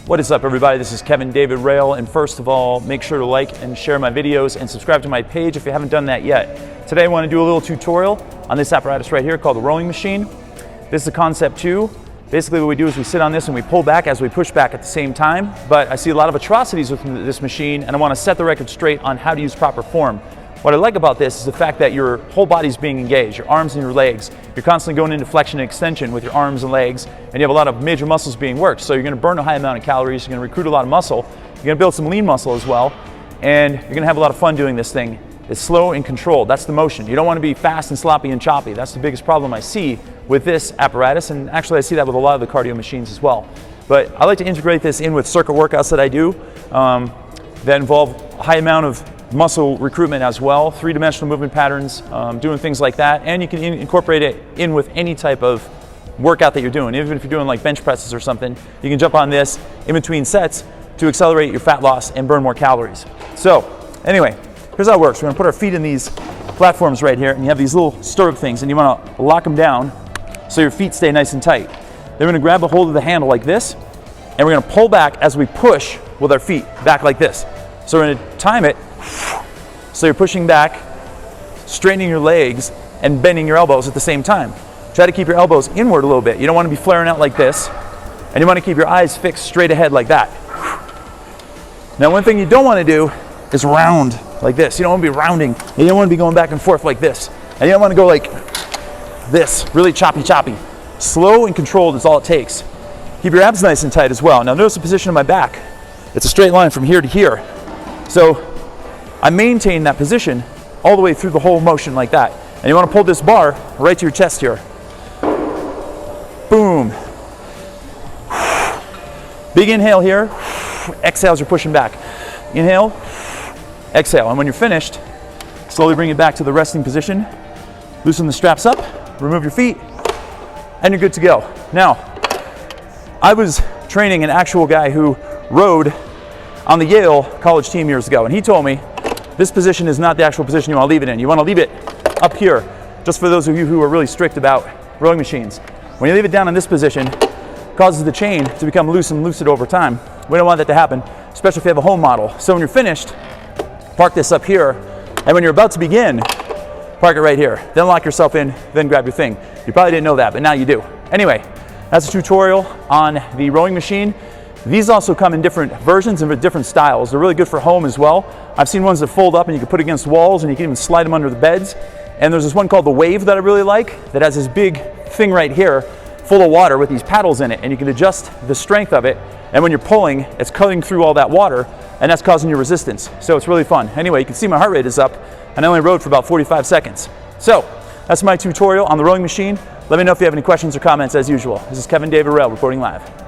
What is up, everybody? This is Kevin David Rail, and first of all, make sure to like and share my videos and subscribe to my page if you haven't done that yet. Today I want to do a little tutorial on this apparatus right here called the rowing machine. This is a concept 2. Basically what we do is we sit on this and we pull back as we push back at the same time, but I see a lot of atrocities with this machine and I want to set the record straight on how to use proper form. What I like about this is the fact that your whole body's being engaged, your arms and your legs. You're constantly going into flexion and extension with your arms and legs, and you have a lot of major muscles being worked. So you're going to burn a high amount of calories, you're going to recruit a lot of muscle, you're going to build some lean muscle as well, and you're going to have a lot of fun doing this thing. It's slow and controlled. That's the motion. You don't want to be fast and sloppy and choppy. That's the biggest problem I see with this apparatus, and actually I see that with a lot of the cardio machines as well. But I like to integrate this in with circuit workouts that I do that involve a high amount of muscle recruitment as well, three-dimensional movement patterns, doing things like that, and you can incorporate it in with any type of workout that you're doing. Even if you're doing like bench presses or something, you can jump on this in between sets to accelerate your fat loss and burn more calories. So anyway, here's how it works. We're gonna put our feet in these platforms right here, and you have these little stirrup things, and you wanna lock them down so your feet stay nice and tight. Then we're gonna grab a hold of the handle like this, and we're gonna pull back as we push with our feet back like this. So we're gonna time it, so you're pushing back, straightening your legs, and bending your elbows at the same time. Try to keep your elbows inward a little bit. You don't want to be flaring out like this, and you want to keep your eyes fixed straight ahead like that. Now, one thing you don't want to do is round like this. You don't want to be rounding, and you don't want to be going back and forth like this. And you don't want to go like this, really choppy. Slow and controlled is all it takes. Keep your abs nice and tight as well. Now notice the position of my back. It's a straight line from here to here. So I maintain that position all the way through the whole motion like that. And you want to pull this bar right to your chest here. Boom. Big inhale here. Exhale as you're pushing back. Inhale, exhale. And when you're finished, slowly bring it back to the resting position. Loosen the straps up, remove your feet, and you're good to go. Now, I was training an actual guy who rowed on the Yale college team years ago, and he told me this position is not the actual position you want to leave it in. You want to leave it up here, just for those of you who are really strict about rowing machines. When you leave it down in this position, it causes the chain to become loose and loosen over time. We don't want that to happen, especially if you have a home model. So when you're finished, park this up here, and when you're about to begin, park it right here. Then lock yourself in, then grab your thing. You probably didn't know that, but now you do. Anyway, that's a tutorial on the rowing machine. These also come in different versions and with different styles. They're really good for home as well. I've seen ones that fold up and you can put against walls, and you can even slide them under the beds. And there's this one called the Wave that I really like that has this big thing right here full of water with these paddles in it, and you can adjust the strength of it, and when you're pulling, it's cutting through all that water, and that's causing your resistance. So it's really fun. Anyway, you can see my heart rate is up, and I only rode for about 45 seconds. So that's my tutorial on the rowing machine. Let me know if you have any questions or comments as usual. This is Kevin David Rail reporting live.